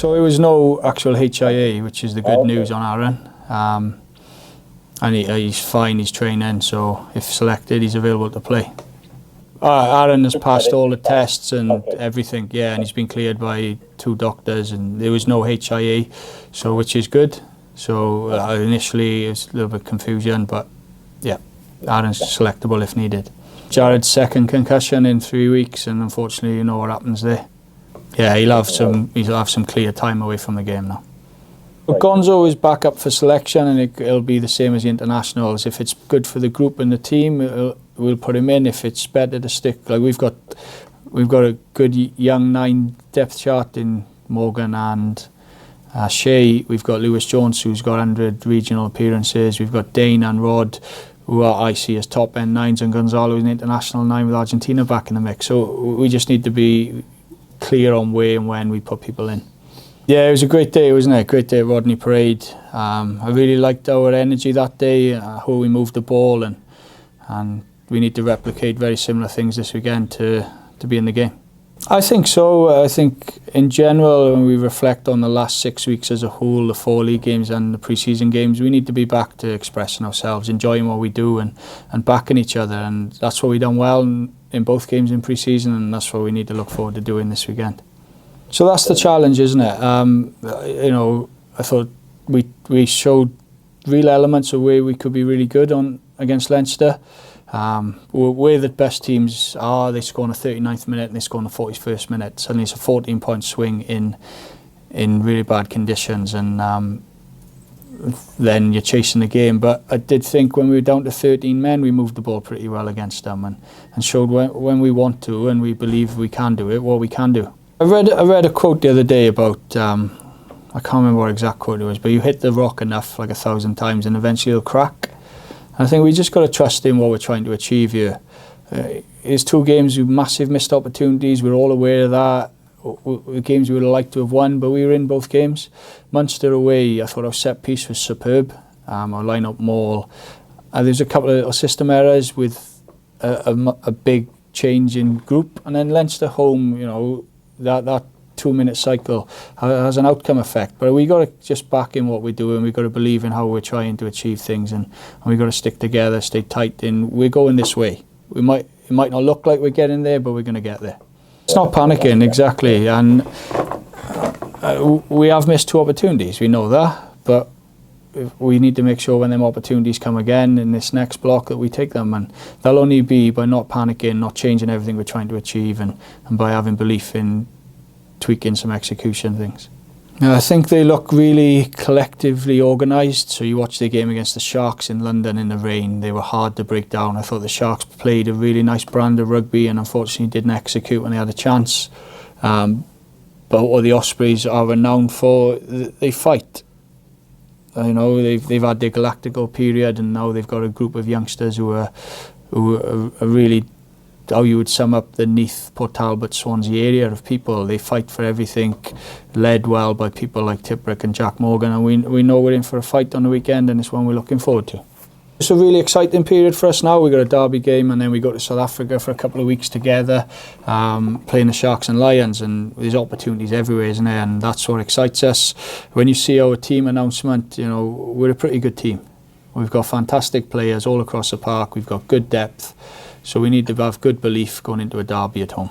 So it was no actual HIA, which is the good news on Aaron. And he's fine, he's training, so if selected, he's available to play. Aaron has passed all the tests and everything, yeah, and he's been cleared by 2 doctors, and there was no HIA, so which is good. So initially it was a little bit confusion, but yeah, Aaron's selectable if needed. Jared's second concussion in 3 weeks, and unfortunately, you know what happens there. Yeah, he'll have some clear time away from the game now. But Gonzo is back up for selection, and it'll be the same as the internationals. If it's good for the group and the team, we'll put him in. If it's better to stick, like we've got a good young 9 depth chart in Morgan and Shea. We've got Lewis Jones, who's got 100 regional appearances. We've got Dane and Rod, who I see as top end 9s, and Gonzalo is an international 9 with Argentina back in the mix. So we just need to be clear on where and when we put people in. Yeah, it was a great day, wasn't it? A great day at Rodney Parade. I really liked our energy that day, how we moved the ball, and we need to replicate very similar things this weekend to be in the game. I think so. I think in general, when we reflect on the last 6 weeks as a whole, the 4 league games and the pre-season games, we need to be back to expressing ourselves, enjoying what we do and backing each other, and that's what we've done well in both games in pre-season, and that's what we need to look forward to doing this weekend. So that's the challenge, isn't it? You know, I thought we showed real elements of where we could be really good on against Leinster. Where the best teams are, they score in the 39th minute and they score in the 41st minute. Suddenly it's a 14-point swing in really bad conditions, and then you're chasing the game. But I did think when we were down to 13 men, we moved the ball pretty well against them and showed when we want to and we believe we can do it, what we can do. I read a quote the other day about, I can't remember what exact quote it was, but you hit the rock enough, like 1,000 times, and eventually it'll crack. And I think we just got to trust in what we're trying to achieve here. It's 2 games with massive missed opportunities. We're all aware of that. The games we would have liked to have won, but we were in both games. Munster away, I thought our set piece was superb. Our line-up maul. There's a couple of system errors with a big change in group, and then Leinster home, you know, that 2-minute cycle has an outcome effect. But we got to just back in what we're doing. We've got to believe in how we're trying to achieve things, and we've got to stick together, stay tight. And we're going this way. It might not look like we're getting there, but we're going to get there. It's not panicking, exactly. And we have missed 2 opportunities. We know that, but we need to make sure when them opportunities come again in this next block that we take them, and they'll only be by not panicking, not changing everything we're trying to achieve, and by having belief in tweaking some execution things. Now, I think they look really collectively organised. So you watch the game against the Sharks in London in the rain. They were hard to break down. I thought the Sharks played a really nice brand of rugby and unfortunately didn't execute when they had a chance. But what the Ospreys are renowned for, they fight. You know, they've had their galactical period, and now they've got a group of youngsters who are really, how you would sum up the Neath, Port Talbot, Swansea area of people. They fight for everything, led well by people like Tiprick and Jack Morgan, and we know we're in for a fight on the weekend, and it's one we're looking forward to. It's a really exciting period for us now. We've got a derby game, and then we go to South Africa for a couple of weeks together, playing the Sharks and Lions, and there's opportunities everywhere, isn't there? And that's what excites us. When you see our team announcement, you know, we're a pretty good team. We've got fantastic players all across the park. We've got good depth. So we need to have good belief going into a derby at home.